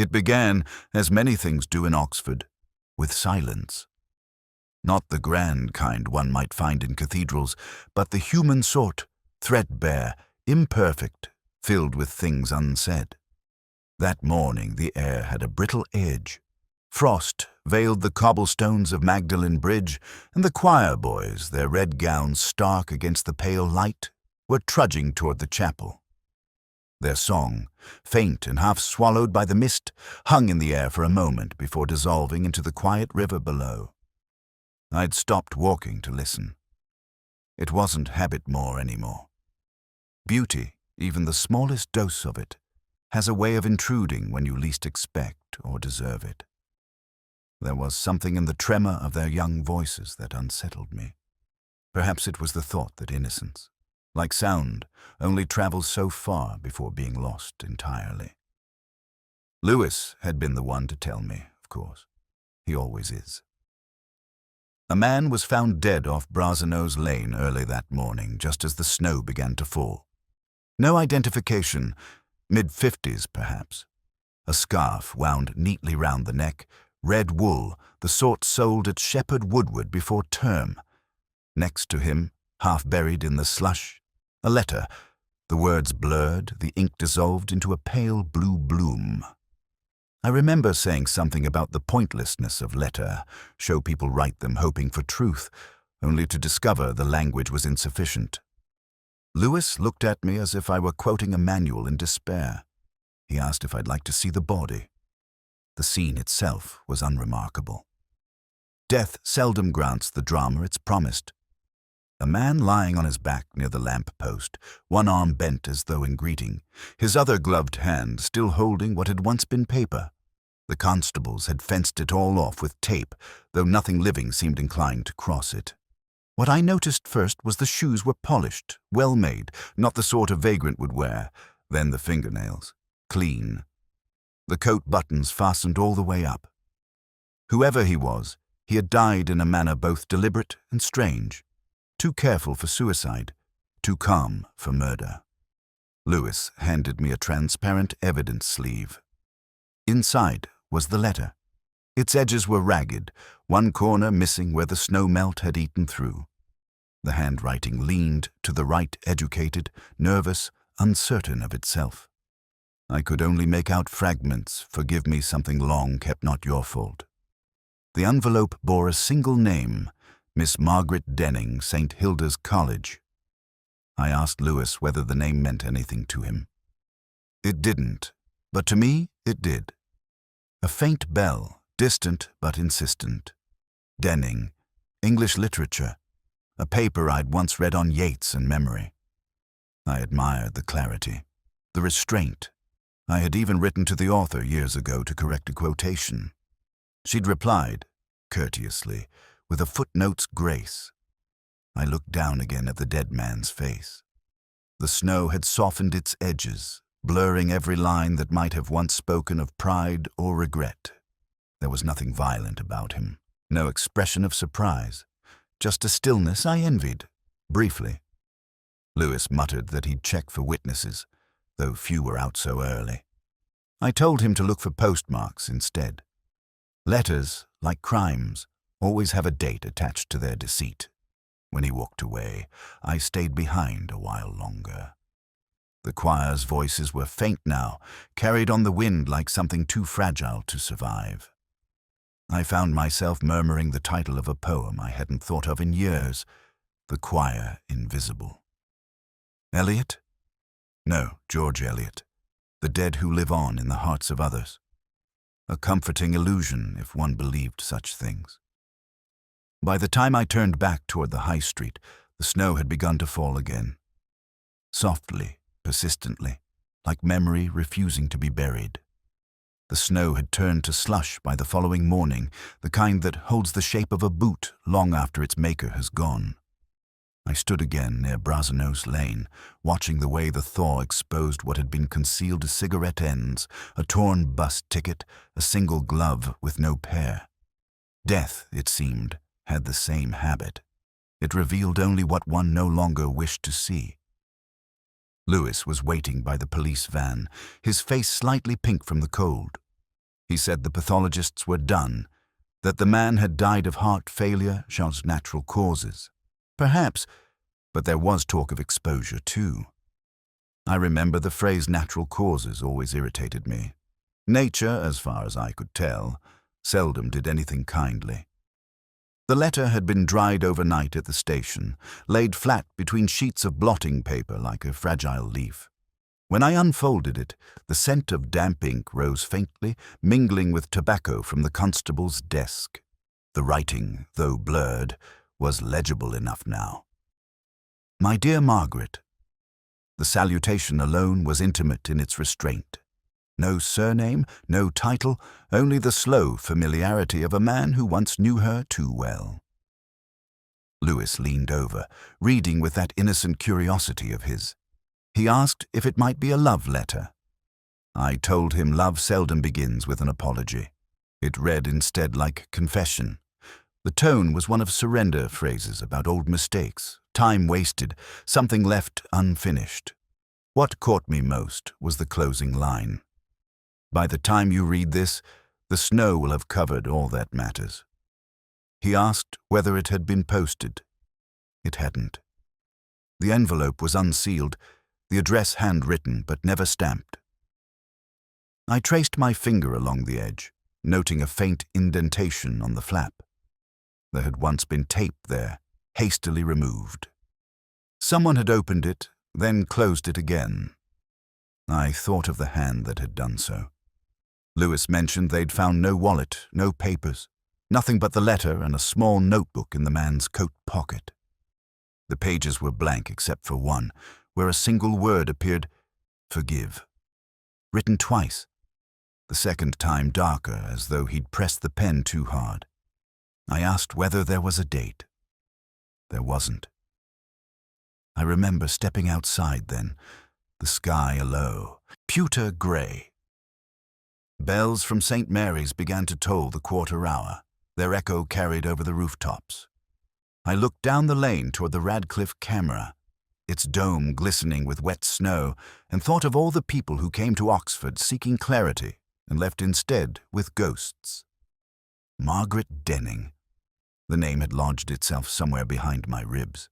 It began, as many things do in Oxford, with silence. Not the grand kind one might find in cathedrals, but the human sort, threadbare, imperfect, filled with things unsaid. That morning the air had a brittle edge. Frost veiled the cobblestones of Magdalen Bridge, and the choir boys, their red gowns stark against the pale light, were trudging toward the chapel. Their song, faint and half swallowed by the mist, hung in the air for a moment before dissolving into the quiet river below. I'd stopped walking to listen. It wasn't habit more anymore. Beauty, even the smallest dose of it, has a way of intruding when you least expect or deserve it. There was something in the tremor of their young voices that unsettled me. Perhaps it was the thought that innocence, like sound, only travels so far before being lost entirely. Lewis had been the one to tell me, of course. He always is. A man was found dead off Brasenose Lane early that morning, just as the snow began to fall. No identification, mid-50s perhaps. A scarf wound neatly round the neck, red wool, the sort sold at Shepherd Woodward before term. Next to him, half buried in the slush, a letter, the words blurred, the ink dissolved into a pale blue bloom. I remember saying something about the pointlessness of letter, show people write them hoping for truth, only to discover the language was insufficient. Lewis looked at me as if I were quoting a manual in despair. He asked if I'd like to see the body. The scene itself was unremarkable. Death seldom grants the drama it's promised. A man lying on his back near the lamp-post, one arm bent as though in greeting, his other gloved hand still holding what had once been paper. The constables had fenced it all off with tape, though nothing living seemed inclined to cross it. What I noticed first was the shoes were polished, well made, not the sort a vagrant would wear, then the fingernails, clean. The coat buttons fastened all the way up. Whoever he was, he had died in a manner both deliberate and strange. Too careful for suicide, too calm for murder. Lewis handed me a transparent evidence sleeve. Inside was the letter. Its edges were ragged, one corner missing where the snow melt had eaten through. The handwriting leaned to the right, educated, nervous, uncertain of itself. I could only make out fragments, forgive me something long kept not your fault. The envelope bore a single name, Miss Margaret Denning, St. Hilda's College. I asked Lewis whether the name meant anything to him. It didn't, but to me it did. A faint bell, distant but insistent. Denning, English literature, a paper I'd once read on Yeats and memory. I admired the clarity, the restraint. I had even written to the author years ago to correct a quotation. She'd replied, courteously, with a footnote's grace. I looked down again at the dead man's face. The snow had softened its edges, blurring every line that might have once spoken of pride or regret. There was nothing violent about him, no expression of surprise, just a stillness I envied, briefly. Lewis muttered that he'd check for witnesses, though few were out so early. I told him to look for postmarks instead. Letters, like crimes, always have a date attached to their deceit. When he walked away, I stayed behind a while longer. The choir's voices were faint now, carried on the wind like something too fragile to survive. I found myself murmuring the title of a poem I hadn't thought of in years, The Choir Invisible. Eliot? No, George Eliot. The dead who live on in the hearts of others. A comforting illusion if one believed such things. By the time I turned back toward the high street, the snow had begun to fall again. Softly, persistently, like memory refusing to be buried. The snow had turned to slush by the following morning, the kind that holds the shape of a boot long after its maker has gone. I stood again near Brasenose Lane, watching the way the thaw exposed what had been concealed as cigarette ends, a torn bus ticket, a single glove with no pair. Death, it seemed, had the same habit. It revealed only what one no longer wished to see. Lewis was waiting by the police van, his face slightly pink from the cold. He said the pathologists were done, that the man had died of heart failure, chose natural causes. Perhaps, but there was talk of exposure too. I remember the phrase natural causes always irritated me. Nature, as far as I could tell, seldom did anything kindly. The letter had been dried overnight at the station, laid flat between sheets of blotting paper like a fragile leaf. When I unfolded it, the scent of damp ink rose faintly, mingling with tobacco from the constable's desk. The writing, though blurred, was legible enough now. My dear Margaret. The salutation alone was intimate in its restraint. No surname, no title, only the slow familiarity of a man who once knew her too well. Lewis leaned over, reading with that innocent curiosity of his. He asked if it might be a love letter. I told him love seldom begins with an apology. It read instead like confession. The tone was one of surrender phrases about old mistakes, time wasted, something left unfinished. What caught me most was the closing line. By the time you read this, the snow will have covered all that matters. He asked whether it had been posted. It hadn't. The envelope was unsealed, the address handwritten but never stamped. I traced my finger along the edge, noting a faint indentation on the flap. There had once been tape there, hastily removed. Someone had opened it, then closed it again. I thought of the hand that had done so. Lewis mentioned they'd found no wallet, no papers, nothing but the letter and a small notebook in the man's coat pocket. The pages were blank except for one, where a single word appeared, "Forgive," written twice, the second time darker, as though he'd pressed the pen too hard. I asked whether there was a date. There wasn't. I remember stepping outside then, the sky alow, pewter grey. Bells from St. Mary's began to toll the quarter hour, their echo carried over the rooftops. I looked down the lane toward the Radcliffe camera, its dome glistening with wet snow, and thought of all the people who came to Oxford seeking clarity and left instead with ghosts. Margaret Denning. The name had lodged itself somewhere behind my ribs.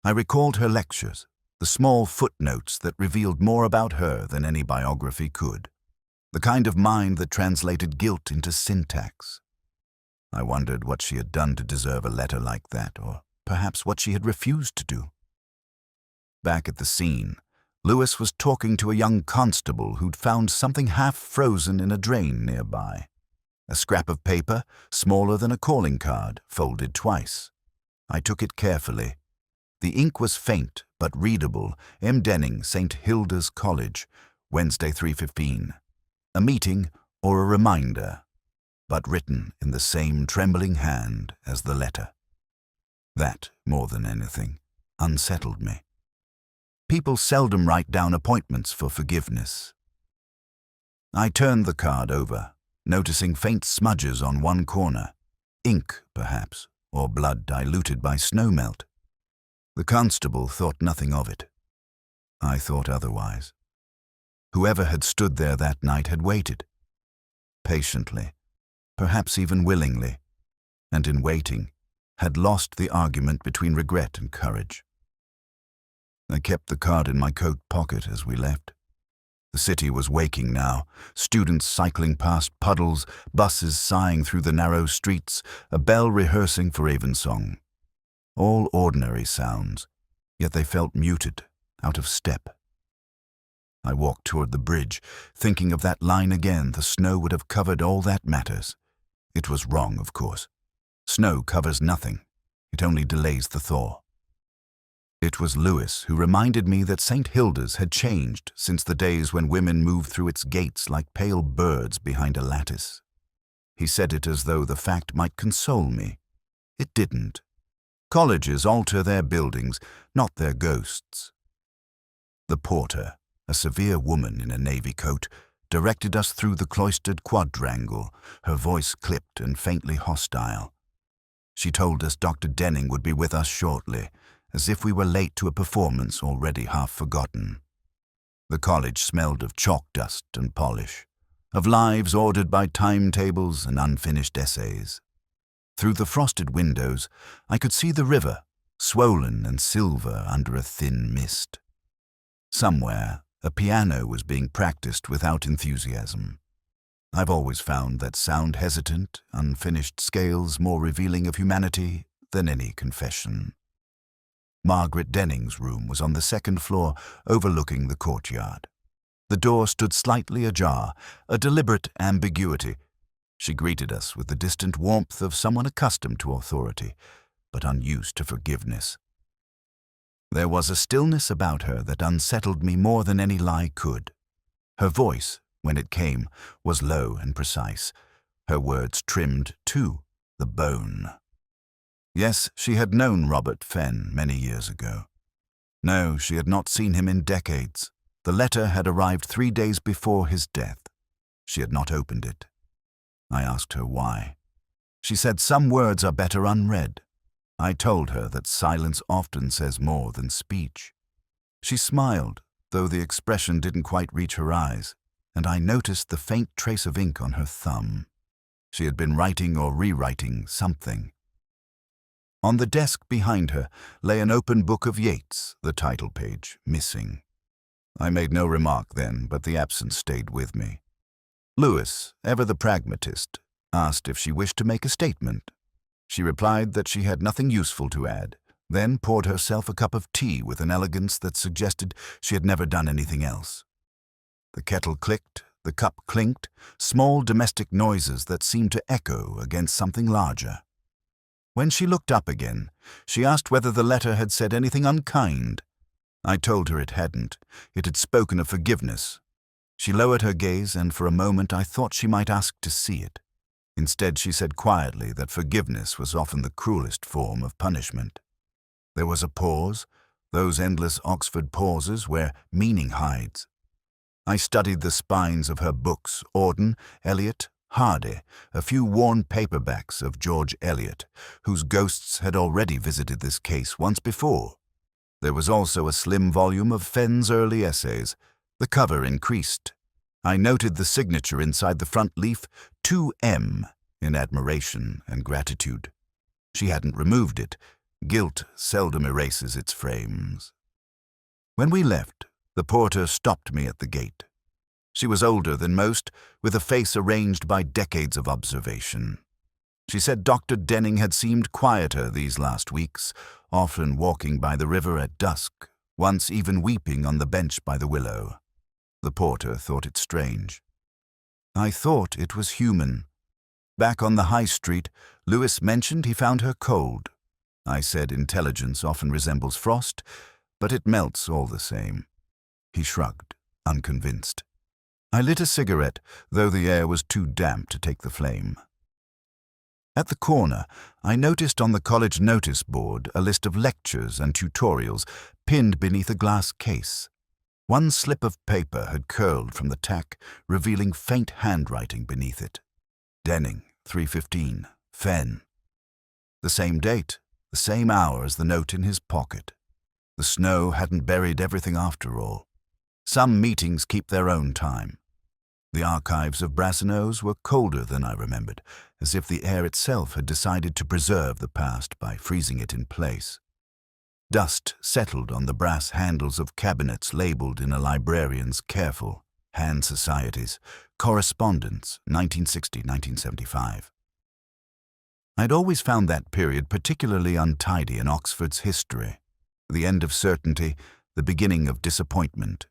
I recalled her lectures, the small footnotes that revealed more about her than any biography could, the kind of mind that translated guilt into syntax. I wondered what she had done to deserve a letter like that, or perhaps what she had refused to do. Back at the scene, Lewis was talking to a young constable who'd found something half frozen in a drain nearby. A scrap of paper, smaller than a calling card, folded twice. I took it carefully. The ink was faint, but readable. M. Denning, St. Hilda's College, Wednesday 3:15. A meeting or a reminder, but written in the same trembling hand as the letter. That, more than anything, unsettled me. People seldom write down appointments for forgiveness. I turned the card over, noticing faint smudges on one corner, ink, perhaps, or blood diluted by snowmelt. The constable thought nothing of it. I thought otherwise. Whoever had stood there that night had waited, patiently, perhaps even willingly, and in waiting, had lost the argument between regret and courage. I kept the card in my coat pocket as we left. The city was waking now, students cycling past puddles, buses sighing through the narrow streets, a bell rehearsing for evensong. All ordinary sounds, yet they felt muted, out of step. I walked toward the bridge, thinking of that line again, the snow would have covered all that matters. It was wrong, of course. Snow covers nothing. It only delays the thaw. It was Lewis who reminded me that St. Hilda's had changed since the days when women moved through its gates like pale birds behind a lattice. He said it as though the fact might console me. It didn't. Colleges alter their buildings, not their ghosts. The porter, a severe woman in a navy coat, directed us through the cloistered quadrangle, her voice clipped and faintly hostile. She told us Dr. Denning would be with us shortly, as if we were late to a performance already half forgotten. The college smelled of chalk dust and polish. of lives ordered by timetables and unfinished essays. Through the frosted windows, I could see the river, swollen and silver under a thin mist. Somewhere, a piano was being practiced without enthusiasm. I've always found that sound-hesitant, unfinished scales more revealing of humanity than any confession. Margaret Denning's room was on the second floor, overlooking the courtyard. The door stood slightly ajar, a deliberate ambiguity. She greeted us with the distant warmth of someone accustomed to authority, but unused to forgiveness. There was a stillness about her that unsettled me more than any lie could. Her voice, when it came, was low and precise, her words trimmed to the bone. Yes, she had known Robert Fenn many years ago. No, she had not seen him in decades. The letter had arrived 3 days before his death. She had not opened it. I asked her why. She said some words are better unread. I told her that silence often says more than speech. She smiled, though the expression didn't quite reach her eyes, and I noticed the faint trace of ink on her thumb. She had been writing or rewriting something. On the desk behind her lay an open book of Yeats, the title page missing. I made no remark then, but the absence stayed with me. Lewis, ever the pragmatist, asked if she wished to make a statement. She replied that she had nothing useful to add, then poured herself a cup of tea with an elegance that suggested she had never done anything else. The kettle clicked, the cup clinked, small domestic noises that seemed to echo against something larger. When she looked up again, she asked whether the letter had said anything unkind. I told her it hadn't. It had spoken of forgiveness. She lowered her gaze, and for a moment I thought she might ask to see it. Instead, she said quietly that forgiveness was often the cruelest form of punishment. There was a pause, those endless Oxford pauses where meaning hides. I studied the spines of her books, Auden, Eliot, Hardy, a few worn paperbacks of George Eliot, whose ghosts had already visited this case once before. There was also a slim volume of Fenn's early essays. The cover increased. I noted the signature inside the front leaf, 2M, in admiration and gratitude. She hadn't removed it. Guilt seldom erases its frames. When we left, the porter stopped me at the gate. She was older than most, with a face arranged by decades of observation. She said Dr. Denning had seemed quieter these last weeks, often walking by the river at dusk, once even weeping on the bench by the willow. The porter thought it strange. I thought it was human. Back on the high street, Lewis mentioned he found her cold. I said intelligence often resembles frost, but it melts all the same. He shrugged, unconvinced. I lit a cigarette, though the air was too damp to take the flame. At the corner, I noticed on the college notice board a list of lectures and tutorials pinned beneath a glass case. One slip of paper had curled from the tack, revealing faint handwriting beneath it. Denning, 3:15, Fenn. The same date, the same hour as the note in his pocket. The snow hadn't buried everything after all. Some meetings keep their own time. The archives of Brasenose were colder than I remembered, as if the air itself had decided to preserve the past by freezing it in place. Dust settled on the brass handles of cabinets labeled in a librarian's careful hand societies, correspondence, 1960-1975. I'd always found that period particularly untidy in Oxford's history, the end of certainty, the beginning of disappointment.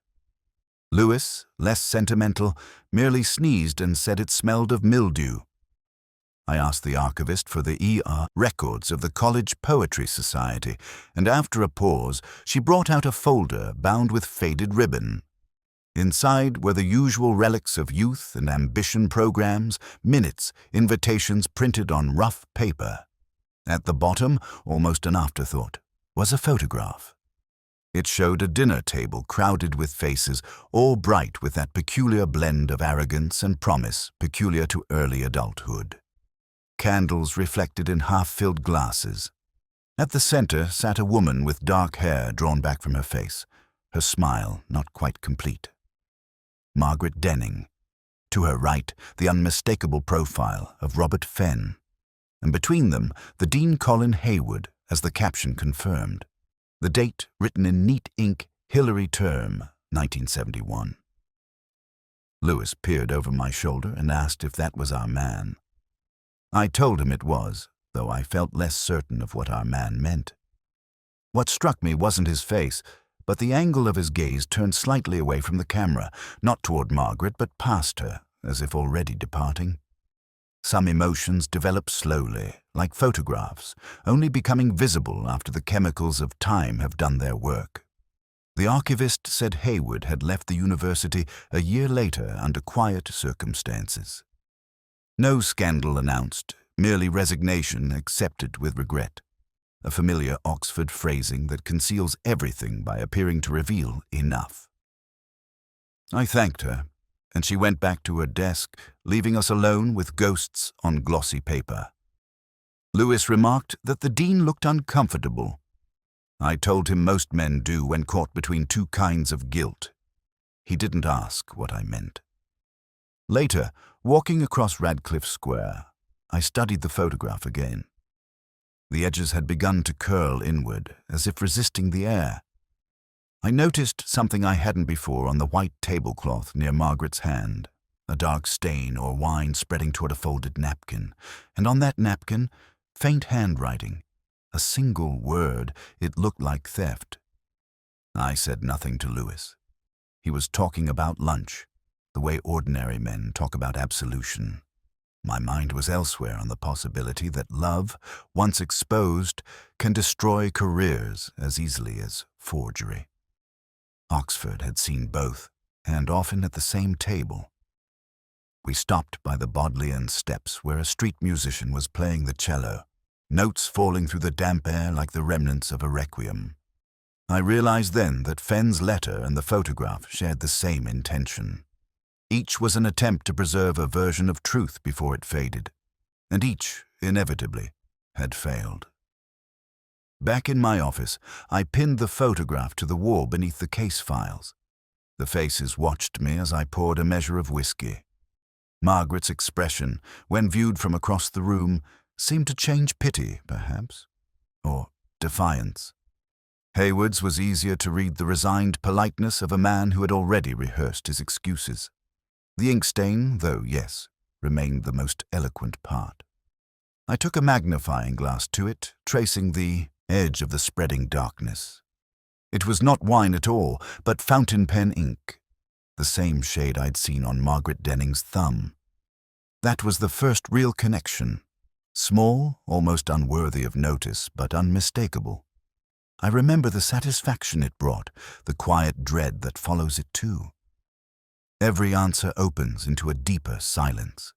Lewis, less sentimental, merely sneezed and said it smelled of mildew. I asked the archivist for the records of the College Poetry Society, and after a pause, she brought out a folder bound with faded ribbon. Inside were the usual relics of youth and ambition programs, minutes, invitations printed on rough paper. At the bottom, almost an afterthought, was a photograph. It showed a dinner table crowded with faces, all bright with that peculiar blend of arrogance and promise peculiar to early adulthood. Candles reflected in half-filled glasses. At the center sat a woman with dark hair drawn back from her face, her smile not quite complete. Margaret Denning. To her right, the unmistakable profile of Robert Fenn, and between them, the Dean Colin Haywood, as the caption confirmed. The date written in neat ink, Hillary Term, 1971. Lewis peered over my shoulder and asked if that was our man. I told him it was, though I felt less certain of what our man meant. What struck me wasn't his face, but the angle of his gaze turned slightly away from the camera, not toward Margaret, but past her, as if already departing. Some emotions develop slowly, like photographs, only becoming visible after the chemicals of time have done their work. The archivist said Haywood had left the university a year later under quiet circumstances. No scandal announced, merely resignation accepted with regret. A familiar Oxford phrasing that conceals everything by appearing to reveal enough. I thanked her, and she went back to her desk, leaving us alone with ghosts on glossy paper. Lewis remarked that the dean looked uncomfortable. I told him most men do when caught between two kinds of guilt. He didn't ask what I meant. Later, walking across Radcliffe Square, I studied the photograph again. The edges had begun to curl inward, as if resisting the air. I noticed something I hadn't before on the white tablecloth near Margaret's hand, a dark stain or wine spreading toward a folded napkin, and on that napkin, faint handwriting. A single word, it looked like theft. I said nothing to Lewis. He was talking about lunch, the way ordinary men talk about absolution. My mind was elsewhere on the possibility that love, once exposed, can destroy careers as easily as forgery. Oxford had seen both, and often at the same table. We stopped by the Bodleian Steps where a street musician was playing the cello, notes falling through the damp air like the remnants of a requiem. I realized then that Fenn's letter and the photograph shared the same intention. Each was an attempt to preserve a version of truth before it faded, and each, inevitably, had failed. Back in my office, I pinned the photograph to the wall beneath the case files. The faces watched me as I poured a measure of whiskey. Margaret's expression, when viewed from across the room, seemed to change pity, perhaps, or defiance. Haywood's was easier to read the resigned politeness of a man who had already rehearsed his excuses. The ink stain, though yes, remained the most eloquent part. I took a magnifying glass to it, tracing the edge of the spreading darkness. It was not wine at all, but fountain pen ink, the same shade I'd seen on Margaret Denning's thumb. That was the first real connection, small, almost unworthy of notice, but unmistakable. I remember the satisfaction it brought, the quiet dread that follows it too. Every answer opens into a deeper silence.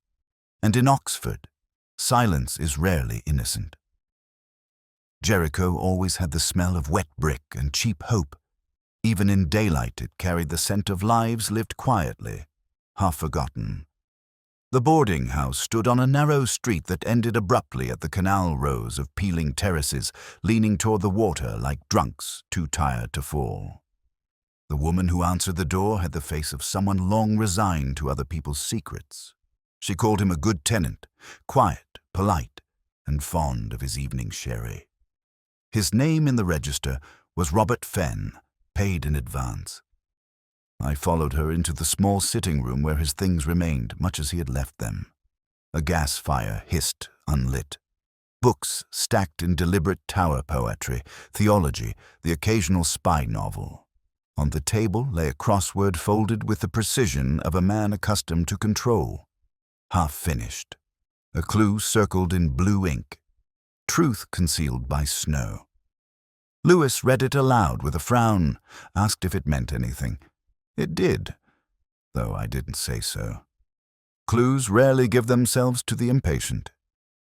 And in Oxford, silence is rarely innocent. Jericho always had the smell of wet brick and cheap hope. Even in daylight it carried the scent of lives lived quietly, half forgotten. The boarding house stood on a narrow street that ended abruptly at the canal rows of peeling terraces, leaning toward the water like drunks too tired to fall. The woman who answered the door had the face of someone long resigned to other people's secrets. She called him a good tenant, quiet, polite, and fond of his evening sherry. His name in the register was Robert Fenn, paid in advance. I followed her into the small sitting room where his things remained, much as he had left them. A gas fire hissed, unlit. Books stacked in deliberate tower poetry, theology, the occasional spy novel. On the table lay a crossword folded with the precision of a man accustomed to control. Half finished. A clue circled in blue ink. Truth concealed by snow. Lewis read it aloud with a frown, asked if it meant anything. It did, though I didn't say so. Clues rarely give themselves to the impatient.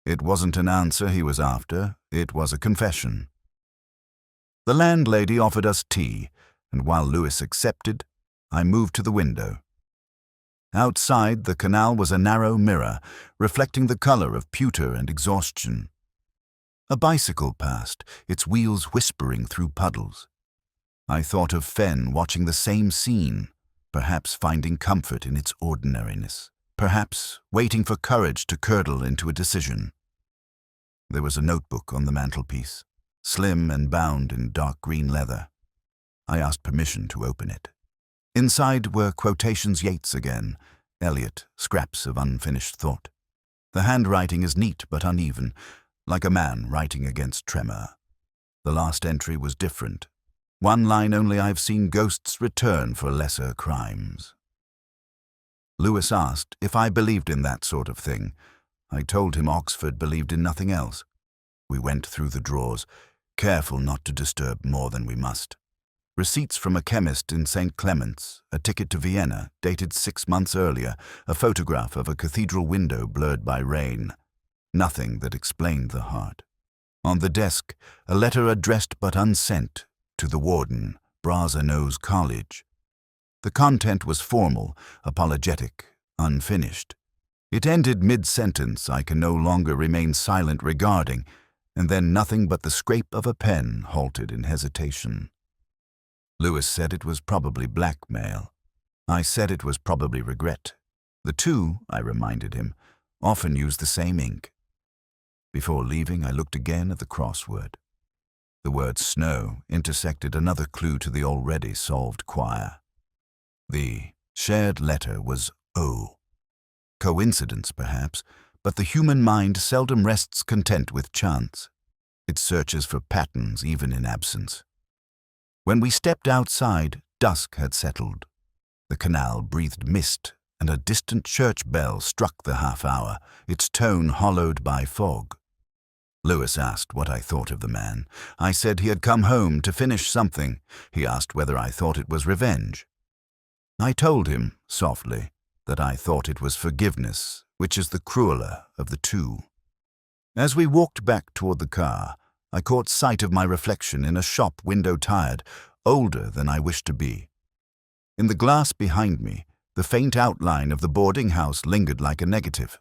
It wasn't an answer he was after, it was a confession. The landlady offered us tea, and while Lewis accepted, I moved to the window. Outside, the canal was a narrow mirror, reflecting the color of pewter and exhaustion. A bicycle passed, its wheels whispering through puddles. I thought of Fenn watching the same scene, perhaps finding comfort in its ordinariness. perhaps waiting for courage to curdle into a decision. There was a notebook on the mantelpiece, slim and bound in dark green leather. I asked permission to open it. Inside were quotations Yeats again, Eliot, scraps of unfinished thought. The handwriting is neat but uneven, like a man writing against tremor. The last entry was different. One line only: "I've seen ghosts return for lesser crimes." Lewis asked if I believed in that sort of thing. I told him Oxford believed in nothing else. We went through the drawers, careful not to disturb more than we must. Receipts from a chemist in St. Clement's, a ticket to Vienna, dated 6 months earlier, a photograph of a cathedral window blurred by rain. Nothing that explained the heart. On the desk, a letter addressed but unsent to the warden, Brasenose College. The content was formal, apologetic, unfinished. It ended mid-sentence I can no longer remain silent regarding, and then nothing but the scrape of a pen halted in hesitation. Lewis said it was probably blackmail. I said it was probably regret. The two, I reminded him, often use the same ink. Before leaving, I looked again at the crossword. The word snow intersected another clue to the already solved quire. The shared letter was O. Coincidence, perhaps, but the human mind seldom rests content with chance. It searches for patterns even in absence. When we stepped outside, dusk had settled. The canal breathed mist, and a distant church bell struck the half-hour, its tone hollowed by fog. Lewis asked what I thought of the man. I said he had come home to finish something. He asked whether I thought it was revenge. I told him, softly, that I thought it was forgiveness, which is the crueler of the two. As we walked back toward the car, I caught sight of my reflection in a shop window tired, older than I wished to be. In the glass behind me, the faint outline of the boarding house lingered like a negative.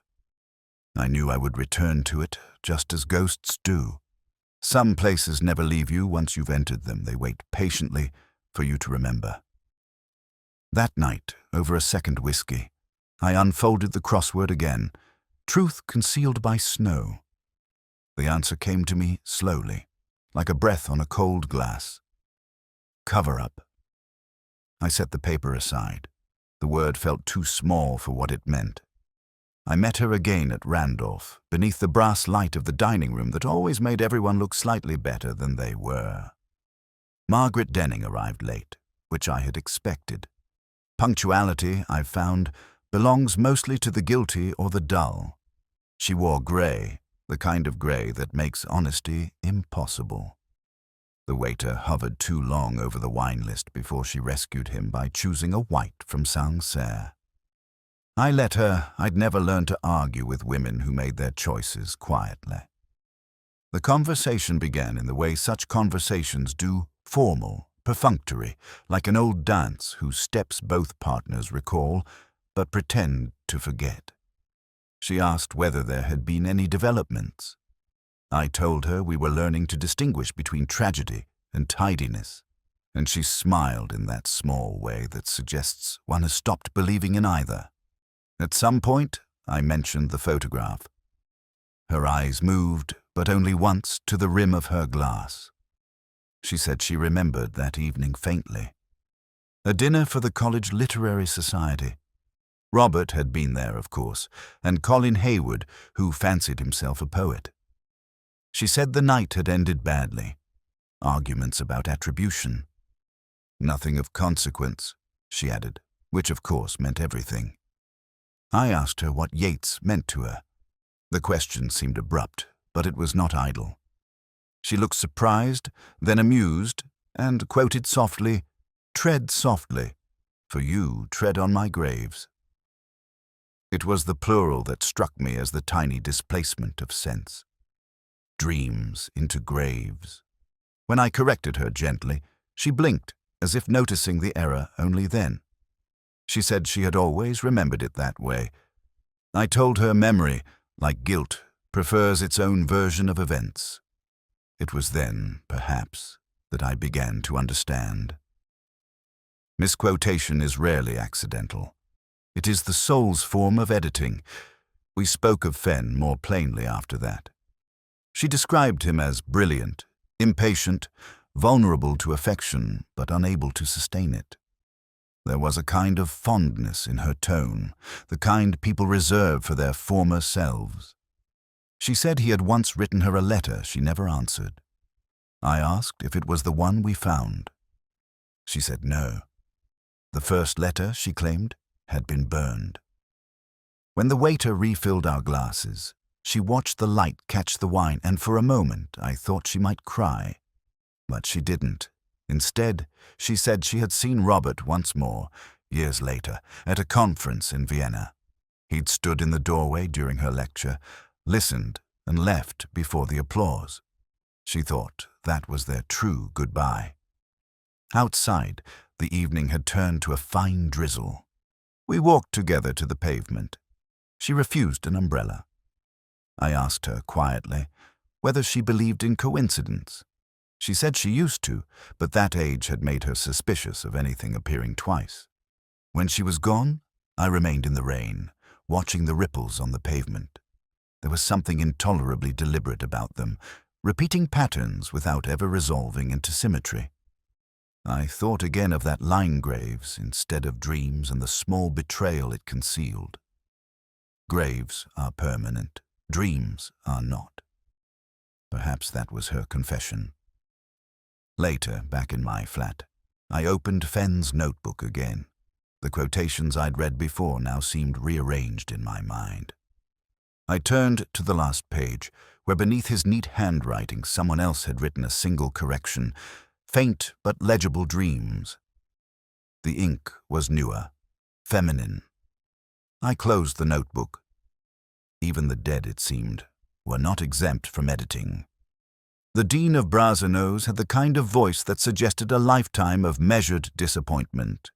I knew I would return to it, just as ghosts do. Some places never leave you once you've entered them. They wait patiently for you to remember. That night, over a second whiskey, I unfolded the crossword again, truth concealed by snow. The answer came to me slowly, like a breath on a cold glass. Cover-up. I set the paper aside. The word felt too small for what it meant. I met her again at Randolph, beneath the brass light of the dining room that always made everyone look slightly better than they were. Margaret Denning arrived late, which I had expected. Punctuality, I've found, belongs mostly to the guilty or the dull. She wore grey, the kind of grey that makes honesty impossible. The waiter hovered too long over the wine list before she rescued him by choosing a white from Sancerre. I let her. I'd never learned to argue with women who made their choices quietly. The conversation began in the way such conversations do, formal, perfunctory, like an old dance whose steps both partners recall, but pretend to forget. She asked whether there had been any developments. I told her we were learning to distinguish between tragedy and tidiness, and she smiled in that small way that suggests one has stopped believing in either. At some point, I mentioned the photograph. Her eyes moved, but only once, to the rim of her glass. She said she remembered that evening faintly. A dinner for the college literary society. Robert had been there, of course, and Colin Hayward, who fancied himself a poet. She said the night had ended badly. Arguments about attribution. Nothing of consequence, she added, which of course meant everything. I asked her what Yeats meant to her. The question seemed abrupt, but it was not idle. She looked surprised, then amused, and quoted softly, "Tread softly, for you tread on my graves." It was the plural that struck me as the tiny displacement of sense. Dreams into graves. When I corrected her gently, she blinked, as if noticing the error only then. She said she had always remembered it that way. I told her memory, like guilt, prefers its own version of events. It was then, perhaps, that I began to understand. Misquotation is rarely accidental. It is the soul's form of editing. We spoke of Fenn more plainly after that. She described him as brilliant, impatient, vulnerable to affection, but unable to sustain it. There was a kind of fondness in her tone, the kind people reserve for their former selves. She said he had once written her a letter she never answered. I asked if it was the one we found. She said no. The first letter, she claimed, had been burned. When the waiter refilled our glasses, she watched the light catch the wine, and for a moment I thought she might cry. But she didn't. Instead, she said she had seen Robert once more, years later, at a conference in Vienna. He'd stood in the doorway during her lecture, listened, and left before the applause. She thought that was their true goodbye. Outside, the evening had turned to a fine drizzle. We walked together to the pavement. She refused an umbrella. I asked her quietly whether she believed in coincidence. She said she used to, but that age had made her suspicious of anything appearing twice. When she was gone, I remained in the rain, watching the ripples on the pavement. There was something intolerably deliberate about them, repeating patterns without ever resolving into symmetry. I thought again of that line graves instead of dreams and the small betrayal it concealed. Graves are permanent, dreams are not. Perhaps that was her confession. Later, back in my flat, I opened Fenn's notebook again. The quotations I'd read before now seemed rearranged in my mind. I turned to the last page, where beneath his neat handwriting someone else had written a single correction, faint but legible dreams. The ink was newer, feminine. I closed the notebook. Even the dead, it seemed, were not exempt from editing. The Dean of Brasenose had the kind of voice that suggested a lifetime of measured disappointment.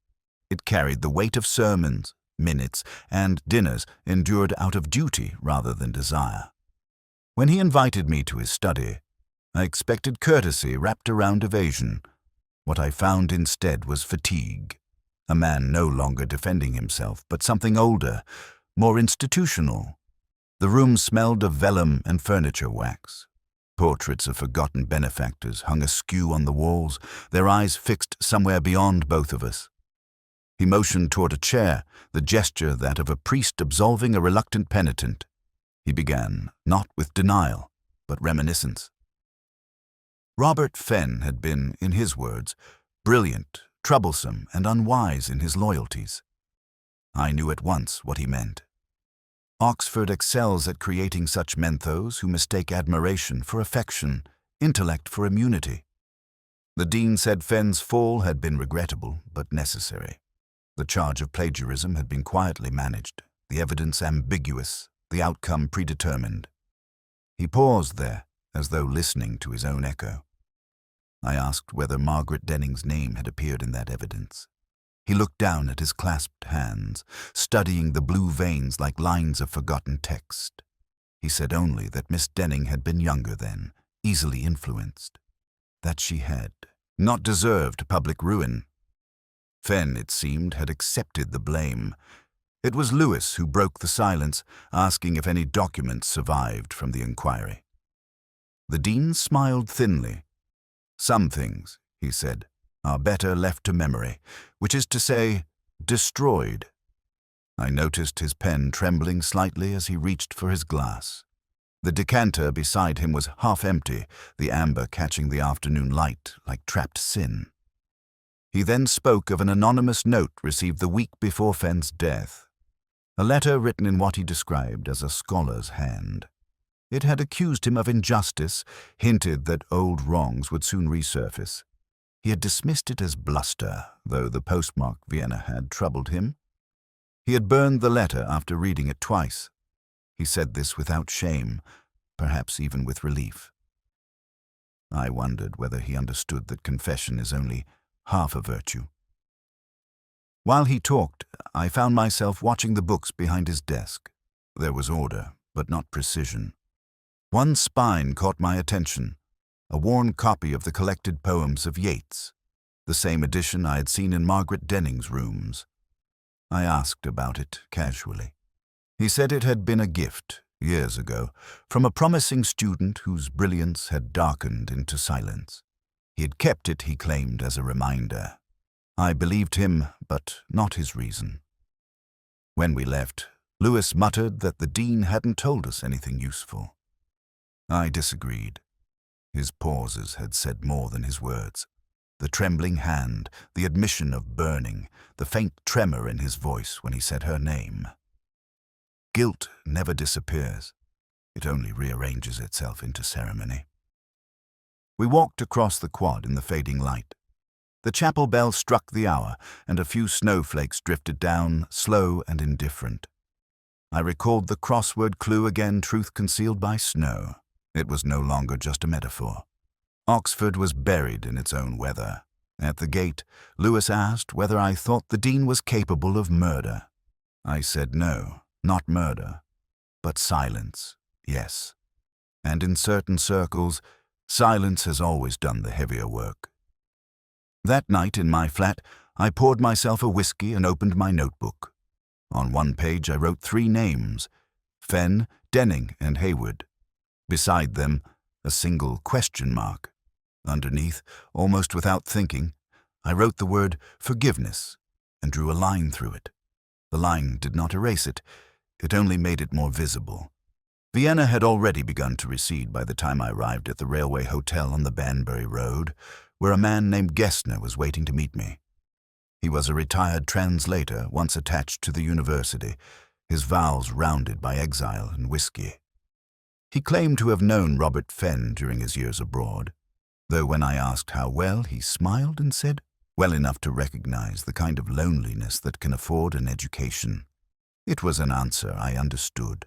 It carried the weight of sermons, minutes, and dinners endured out of duty rather than desire. When he invited me to his study, I expected courtesy wrapped around evasion. What I found instead was fatigue. A man no longer defending himself, but something older, more institutional. The room smelled of vellum and furniture wax. Portraits of forgotten benefactors hung askew on the walls, their eyes fixed somewhere beyond both of us. He motioned toward a chair, the gesture that of a priest absolving a reluctant penitent. He began, not with denial, but reminiscence. Robert Fenn had been, in his words, brilliant, troublesome, and unwise in his loyalties. I knew at once what he meant. Oxford excels at creating such menthos who mistake admiration for affection, intellect for immunity. The dean said Fenn's fall had been regrettable but necessary. The charge of plagiarism had been quietly managed, the evidence ambiguous, the outcome predetermined. He paused there, as though listening to his own echo. I asked whether Margaret Denning's name had appeared in that evidence. He looked down at his clasped hands, studying the blue veins like lines of forgotten text. He said only that Miss Denning had been younger then, easily influenced. That she had not deserved public ruin. Fenn, it seemed, had accepted the blame. It was Lewis who broke the silence, asking if any documents survived from the inquiry. The dean smiled thinly. Some things, he said, are better left to memory, which is to say, destroyed. I noticed his pen trembling slightly as he reached for his glass. The decanter beside him was half empty, the amber catching the afternoon light like trapped sin. He then spoke of an anonymous note received the week before Fenn's death, a letter written in what he described as a scholar's hand. It had accused him of injustice, hinted that old wrongs would soon resurface. He had dismissed it as bluster, though the postmark Vienna had troubled him. He had burned the letter after reading it twice. He said this without shame, perhaps even with relief. I wondered whether he understood that confession is only half a virtue. While he talked, I found myself watching the books behind his desk. There was order, but not precision. One spine caught my attention, a worn copy of the collected poems of Yeats, the same edition I had seen in Margaret Denning's rooms. I asked about it casually. He said it had been a gift, years ago, from a promising student whose brilliance had darkened into silence. He had kept it, he claimed, as a reminder. I believed him, but not his reason. When we left, Lewis muttered that the dean hadn't told us anything useful. I disagreed. His pauses had said more than his words. The trembling hand, the admission of burning, the faint tremor in his voice when he said her name. Guilt never disappears. It only rearranges itself into ceremony. We walked across the quad in the fading light. The chapel bell struck the hour, and a few snowflakes drifted down, slow and indifferent. I recalled the crossword clue again, truth concealed by snow. It was no longer just a metaphor. Oxford was buried in its own weather. At the gate, Lewis asked whether I thought the dean was capable of murder. I said no, not murder, but silence, yes. And in certain circles, silence has always done the heavier work. That night in my flat, I poured myself a whiskey and opened my notebook. On one page I wrote 3 names: Fenn, Denning, and Hayward. Beside them, a single question mark. Underneath, almost without thinking, I wrote the word forgiveness and drew a line through it. The line did not erase it. It only made it more visible. Vienna had already begun to recede by the time I arrived at the railway hotel on the Banbury Road, where a man named Gessner was waiting to meet me. He was a retired translator once attached to the university, his vowels rounded by exile and whiskey. He claimed to have known Robert Fenn during his years abroad, though when I asked how well, he smiled and said, well enough to recognize the kind of loneliness that can afford an education. It was an answer I understood.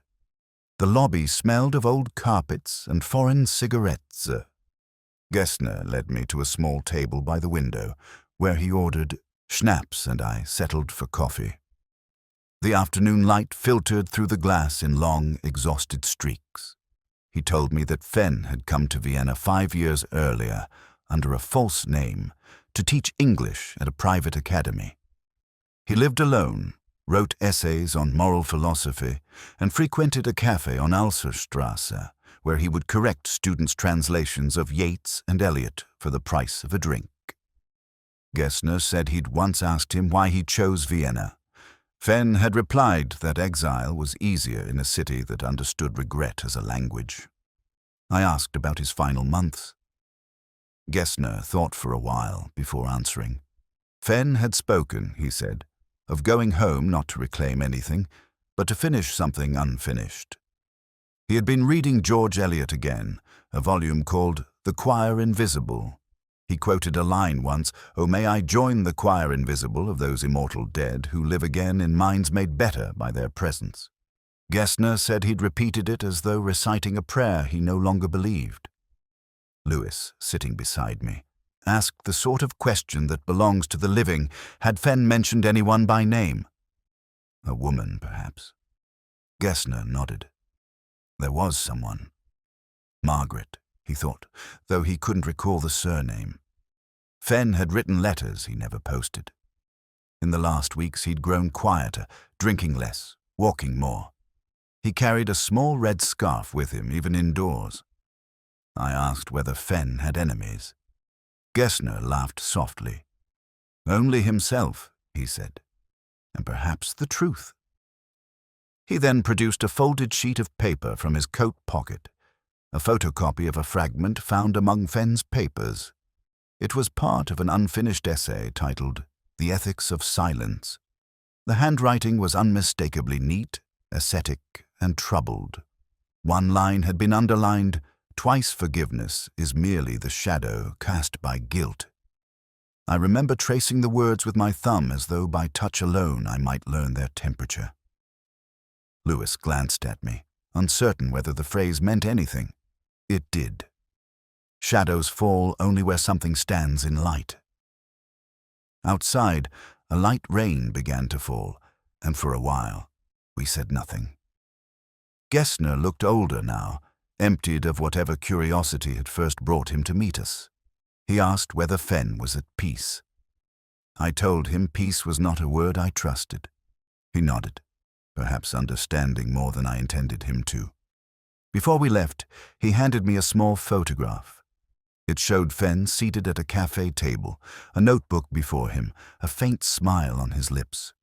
The lobby smelled of old carpets and foreign cigarettes. Gessner led me to a small table by the window, where he ordered schnapps and I settled for coffee. The afternoon light filtered through the glass in long, exhausted streaks. He told me that Fenn had come to Vienna 5 years earlier, under a false name, to teach English at a private academy. He lived alone, wrote essays on moral philosophy, and frequented a cafe on Alserstrasse, where he would correct students' translations of Yeats and Eliot for the price of a drink. Gessner said he'd once asked him why he chose Vienna. Fenn had replied that exile was easier in a city that understood regret as a language. I asked about his final months. Gessner thought for a while before answering. Fenn had spoken, he said, of going home not to reclaim anything, but to finish something unfinished. He had been reading George Eliot again, a volume called The Choir Invisible. He quoted a line once, "Oh, may I join the choir invisible of those immortal dead who live again in minds made better by their presence." Gessner said he'd repeated it as though reciting a prayer he no longer believed. Lewis, sitting beside me, asked the sort of question that belongs to the living. Had Fenn mentioned anyone by name? A woman, perhaps. Gessner nodded. There was someone. Margaret, he thought, though he couldn't recall the surname. Fenn had written letters he never posted. In the last weeks he'd grown quieter, drinking less, walking more. He carried a small red scarf with him, even indoors. I asked whether Fenn had enemies. Gessner laughed softly. Only himself, he said, and perhaps the truth. He then produced a folded sheet of paper from his coat pocket, a photocopy of a fragment found among Fenn's papers. It was part of an unfinished essay titled The Ethics of Silence. The handwriting was unmistakably neat, ascetic, and troubled. One line had been underlined, "Twice forgiveness is merely the shadow cast by guilt." I remember tracing the words with my thumb as though by touch alone I might learn their temperature. Lewis glanced at me, uncertain whether the phrase meant anything. It did. Shadows fall only where something stands in light. Outside, a light rain began to fall, and for a while, we said nothing. Gessner looked older now, emptied of whatever curiosity had first brought him to meet us. He asked whether Fenn was at peace. I told him peace was not a word I trusted. He nodded, perhaps understanding more than I intended him to. Before we left, he handed me a small photograph. It showed Fenn seated at a cafe table, a notebook before him, a faint smile on his lips.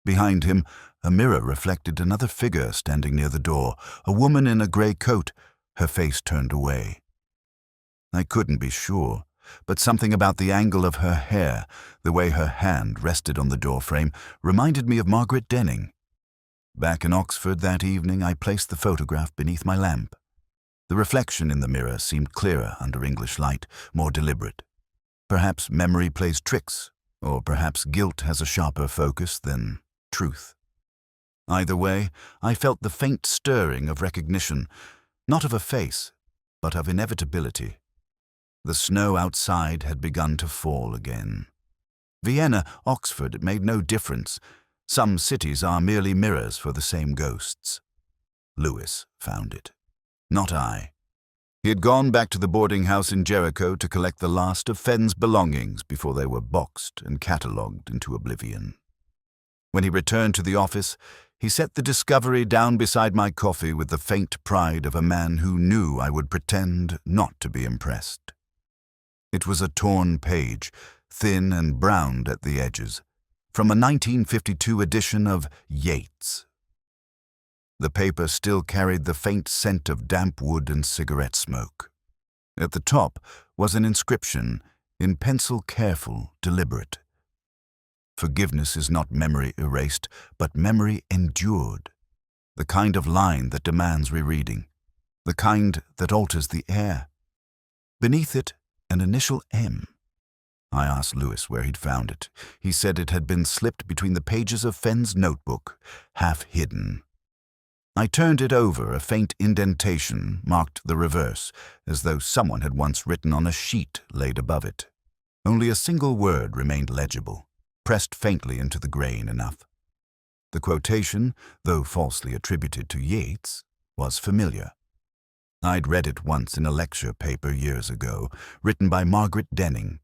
Behind him, a mirror reflected another figure standing near the door, a woman in a grey coat, her face turned away. I couldn't be sure, but something about the angle of her hair, the way her hand rested on the doorframe, reminded me of Margaret Denning. Back in Oxford that evening, I placed the photograph beneath my lamp. The reflection in the mirror seemed clearer under English light, more deliberate. Perhaps memory plays tricks, or perhaps guilt has a sharper focus than truth. Either way, I felt the faint stirring of recognition, not of a face, but of inevitability. The snow outside had begun to fall again. Vienna, Oxford, it made no difference. Some cities are merely mirrors for the same ghosts. Lewis found it, not I. He had gone back to the boarding house in Jericho to collect the last of Fenn's belongings before they were boxed and catalogued into oblivion. When he returned to the office, he set the discovery down beside my coffee with the faint pride of a man who knew I would pretend not to be impressed. It was a torn page, thin and browned at the edges, from a 1952 edition of Yeats. The paper still carried the faint scent of damp wood and cigarette smoke. At the top was an inscription, in pencil careful, deliberate. Forgiveness is not memory erased, but memory endured. The kind of line that demands rereading. The kind that alters the air. Beneath it, an initial M. I asked Lewis where he'd found it. He said it had been slipped between the pages of Fenn's notebook, half hidden. I turned it over. A faint indentation marked the reverse, as though someone had once written on a sheet laid above it. Only a single word remained legible, pressed faintly into the grain enough. The quotation, though falsely attributed to Yeats, was familiar. I'd read it once in a lecture paper years ago, written by Margaret Denning.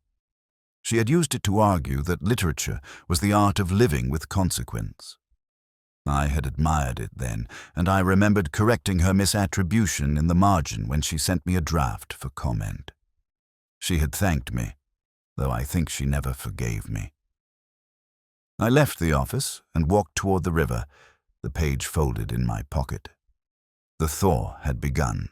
She had used it to argue that literature was the art of living with consequence. I had admired it then, and I remembered correcting her misattribution in the margin when she sent me a draft for comment. She had thanked me, though I think she never forgave me. I left the office and walked toward the river, the page folded in my pocket. The thaw had begun.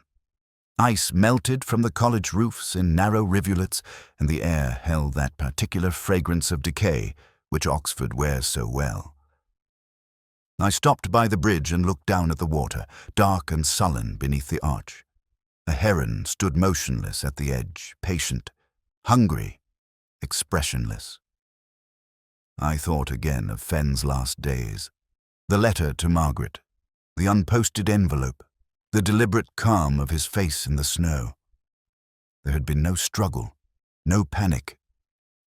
Ice melted from the college roofs in narrow rivulets, and the air held that particular fragrance of decay which Oxford wears so well. I stopped by the bridge and looked down at the water, dark and sullen beneath the arch. A heron stood motionless at the edge, patient, hungry, expressionless. I thought again of Fenn's last days, the letter to Margaret, the unposted envelope, the deliberate calm of his face in the snow. There had been no struggle, no panic,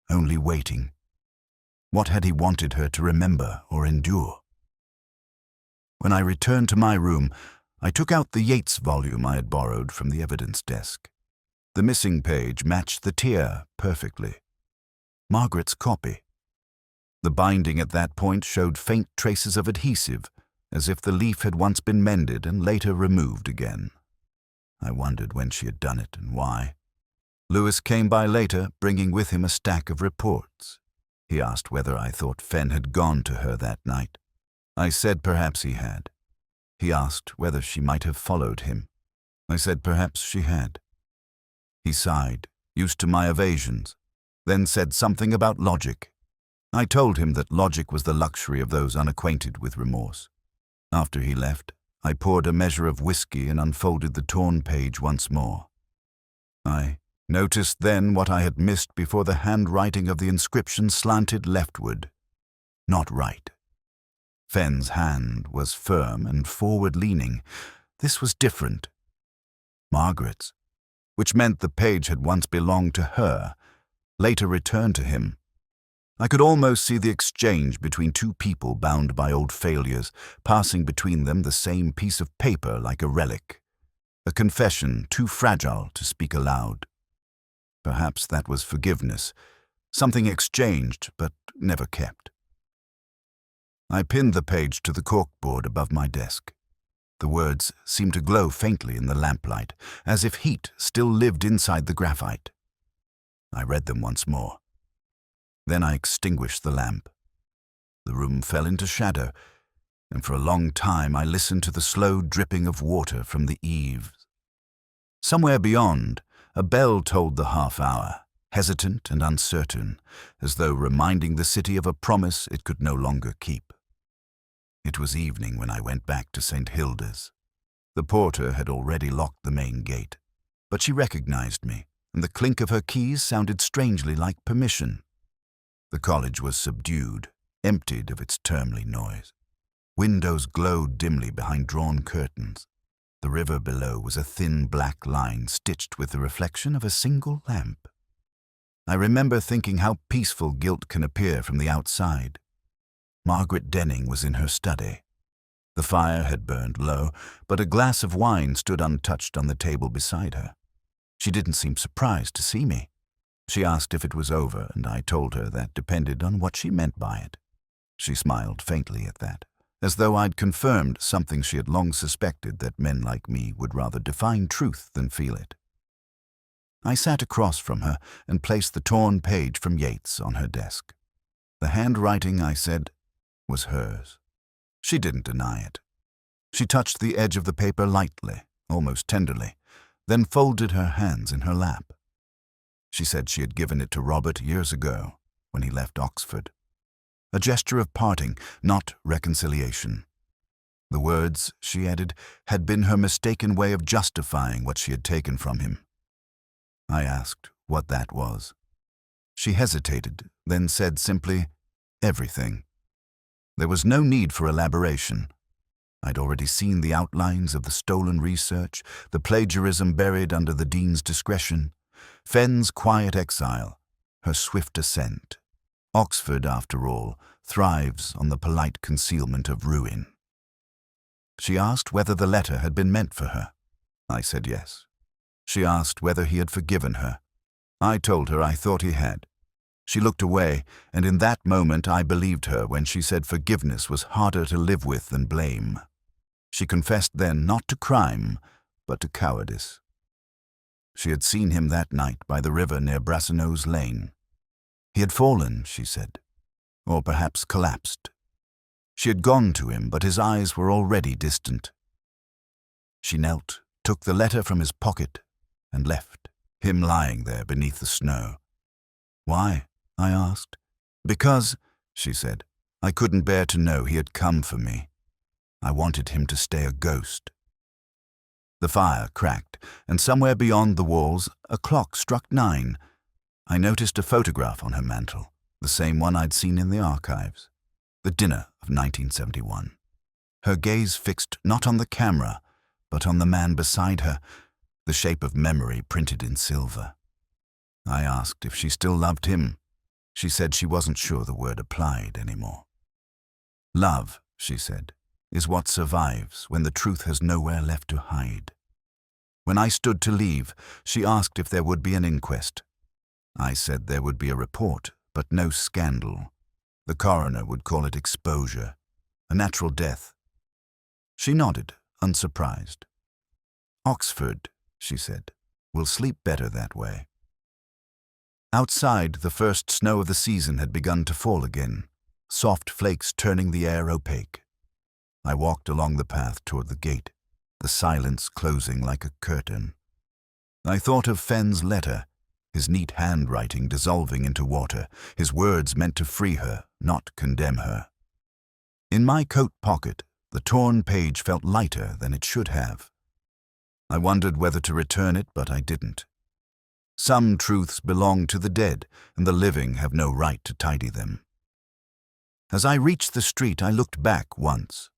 only waiting. What had he wanted her to remember or endure? When I returned to my room, I took out the Yeats volume I had borrowed from the evidence desk. The missing page matched the tear perfectly. Margaret's copy. The binding at that point showed faint traces of adhesive, as if the leaf had once been mended and later removed again. I wondered when she had done it and why. Lewis came by later, bringing with him a stack of reports. He asked whether I thought Fenn had gone to her that night. I said perhaps he had. He asked whether she might have followed him. I said perhaps she had. He sighed, used to my evasions, then said something about logic. I told him that logic was the luxury of those unacquainted with remorse. After he left, I poured a measure of whiskey and unfolded the torn page once more. I noticed then what I had missed before the handwriting of the inscription slanted leftward, not right. Fenn's hand was firm and forward-leaning. This was different. Margaret's, which meant the page had once belonged to her, later returned to him. I could almost see the exchange between two people bound by old failures, passing between them the same piece of paper like a relic, a confession too fragile to speak aloud. Perhaps that was forgiveness, something exchanged but never kept. I pinned the page to the corkboard above my desk. The words seemed to glow faintly in the lamplight, as if heat still lived inside the graphite. I read them once more. Then I extinguished the lamp. The room fell into shadow, and for a long time I listened to the slow dripping of water from the eaves. Somewhere beyond, a bell tolled the half-hour, hesitant and uncertain, as though reminding the city of a promise it could no longer keep. It was evening when I went back to St. Hilda's. The porter had already locked the main gate, but she recognized me, and the clink of her keys sounded strangely like permission. The college was subdued, emptied of its termly noise. Windows glowed dimly behind drawn curtains. The river below was a thin black line stitched with the reflection of a single lamp. I remember thinking how peaceful guilt can appear from the outside. Margaret Denning was in her study. The fire had burned low, but a glass of wine stood untouched on the table beside her. She didn't seem surprised to see me. She asked if it was over, and I told her that depended on what she meant by it. She smiled faintly at that, as though I'd confirmed something she had long suspected, that men like me would rather define truth than feel it. I sat across from her and placed the torn page from Yeats on her desk. The handwriting, I said, was hers. She didn't deny it. She touched the edge of the paper lightly, almost tenderly, then folded her hands in her lap. She said she had given it to Robert years ago, when he left Oxford. A gesture of parting, not reconciliation. The words, she added, had been her mistaken way of justifying what she had taken from him. I asked what that was. She hesitated, then said simply, "Everything." There was no need for elaboration. I'd already seen the outlines of the stolen research, the plagiarism buried under the dean's discretion, Fenn's quiet exile, her swift ascent. Oxford, after all, thrives on the polite concealment of ruin. She asked whether the letter had been meant for her. I said yes. She asked whether he had forgiven her. I told her I thought he had. She looked away, and in that moment I believed her when she said forgiveness was harder to live with than blame. She confessed then not to crime, but to cowardice. She had seen him that night by the river near Brasenose Lane. He had fallen, she said, or perhaps collapsed. She had gone to him, but his eyes were already distant. She knelt, took the letter from his pocket, and left, him lying there beneath the snow. "Why?" I asked. "Because," she said, "I couldn't bear to know he had come for me. I wanted him to stay a ghost." The fire cracked, and somewhere beyond the walls a clock struck 9. I noticed a photograph on her mantel, the same one I'd seen in the archives. The dinner of 1971. Her gaze fixed not on the camera, but on the man beside her, the shape of memory printed in silver. I asked if she still loved him. She said she wasn't sure the word applied anymore. "Love," she said, "is what survives when the truth has nowhere left to hide." When I stood to leave, she asked if there would be an inquest. I said there would be a report, but no scandal. The coroner would call it exposure, a natural death. She nodded, unsurprised. "Oxford," she said, "will sleep better that way." Outside, the first snow of the season had begun to fall again, soft flakes turning the air opaque. I walked along the path toward the gate, the silence closing like a curtain. I thought of Fenn's letter, his neat handwriting dissolving into water, his words meant to free her, not condemn her. In my coat pocket, the torn page felt lighter than it should have. I wondered whether to return it, but I didn't. Some truths belong to the dead, and the living have no right to tidy them. As I reached the street, I looked back once.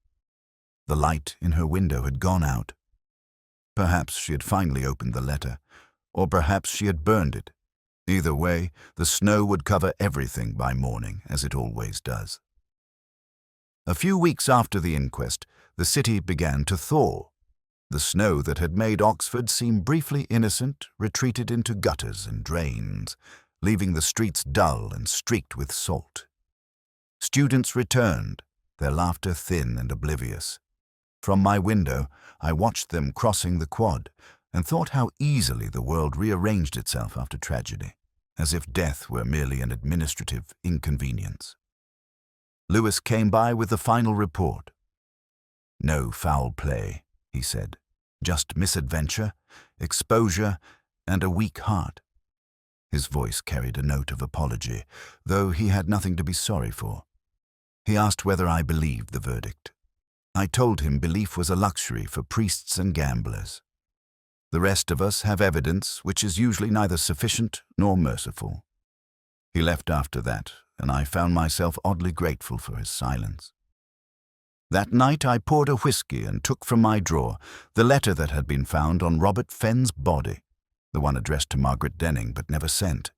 The light in her window had gone out. Perhaps she had finally opened the letter, or perhaps she had burned it. Either way, the snow would cover everything by morning, as it always does. A few weeks after the inquest, the city began to thaw. The snow that had made Oxford seem briefly innocent retreated into gutters and drains, leaving the streets dull and streaked with salt. Students returned, their laughter thin and oblivious. From my window, I watched them crossing the quad and thought how easily the world rearranged itself after tragedy, as if death were merely an administrative inconvenience. Lewis came by with the final report. "No foul play," he said. "Just misadventure, exposure, and a weak heart." His voice carried a note of apology, though he had nothing to be sorry for. He asked whether I believed the verdict. I told him belief was a luxury for priests and gamblers. The rest of us have evidence which is usually neither sufficient nor merciful. He left after that, and I found myself oddly grateful for his silence. That night I poured a whiskey and took from my drawer the letter that had been found on Robert Fenn's body, the one addressed to Margaret Denning but never sent.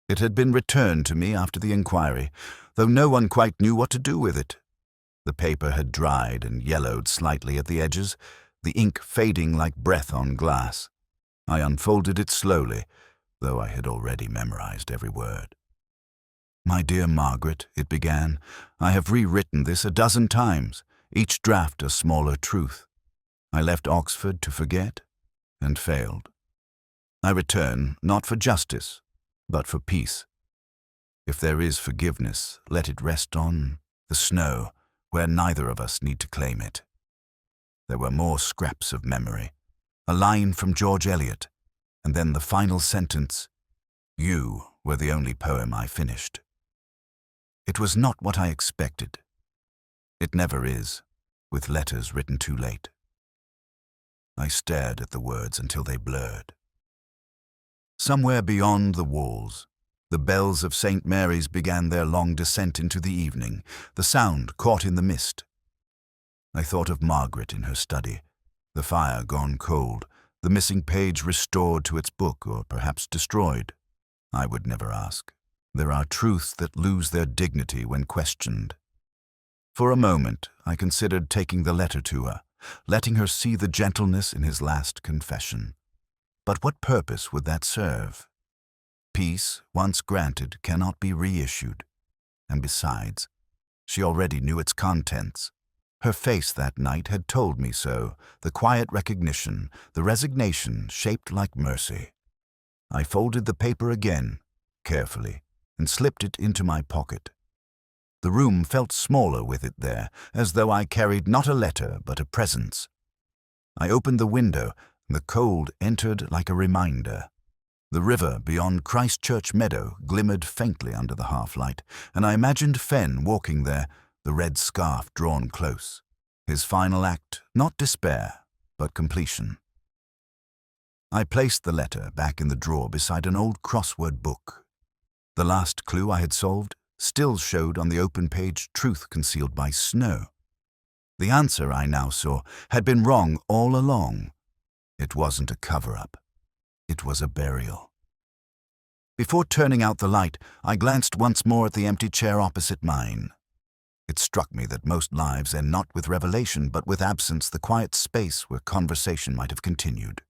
It had been returned to me after the inquiry, though no one quite knew what to do with it. The paper had dried and yellowed slightly at the edges, the ink fading like breath on glass. I unfolded it slowly, though I had already memorized every word. "My dear Margaret," it began, "I have rewritten this a dozen times, each draft a smaller truth. I left Oxford to forget, and failed. I return, not for justice, but for peace. If there is forgiveness, let it rest on the snow, where neither of us need to claim it." There were more scraps of memory, a line from George Eliot, and then the final sentence, "You were the only poem I finished." It was not what I expected. It never is, with letters written too late. I stared at the words until they blurred. Somewhere beyond the walls, the bells of St. Mary's began their long descent into the evening, the sound caught in the mist. I thought of Margaret in her study, the fire gone cold, the missing page restored to its book or perhaps destroyed. I would never ask. There are truths that lose their dignity when questioned. For a moment, I considered taking the letter to her, letting her see the gentleness in his last confession. But what purpose would that serve? Peace, once granted, cannot be reissued. And besides, she already knew its contents. Her face that night had told me so, the quiet recognition, the resignation shaped like mercy. I folded the paper again, carefully, and slipped it into my pocket. The room felt smaller with it there, as though I carried not a letter but a presence. I opened the window, and the cold entered like a reminder. The river beyond Christchurch Meadow glimmered faintly under the half-light, and I imagined Fenn walking there, the red scarf drawn close. His final act, not despair, but completion. I placed the letter back in the drawer beside an old crossword book. The last clue I had solved still showed on the open page truth concealed by snow. The answer, I now saw, had been wrong all along. It wasn't a cover-up. It was a burial. Before turning out the light, I glanced once more at the empty chair opposite mine. It struck me that most lives end not with revelation, but with absence, the quiet space where conversation might have continued.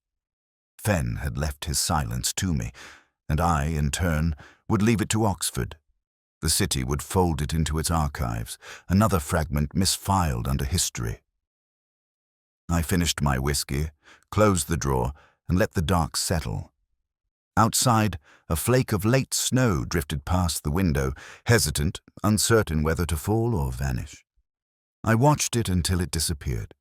Fenn had left his silence to me, and I, in turn, would leave it to Oxford. The city would fold it into its archives, another fragment misfiled under history. I finished my whiskey, closed the drawer, and let the dark settle. Outside, a flake of late snow drifted past the window, hesitant, uncertain whether to fall or vanish. I watched it until it disappeared.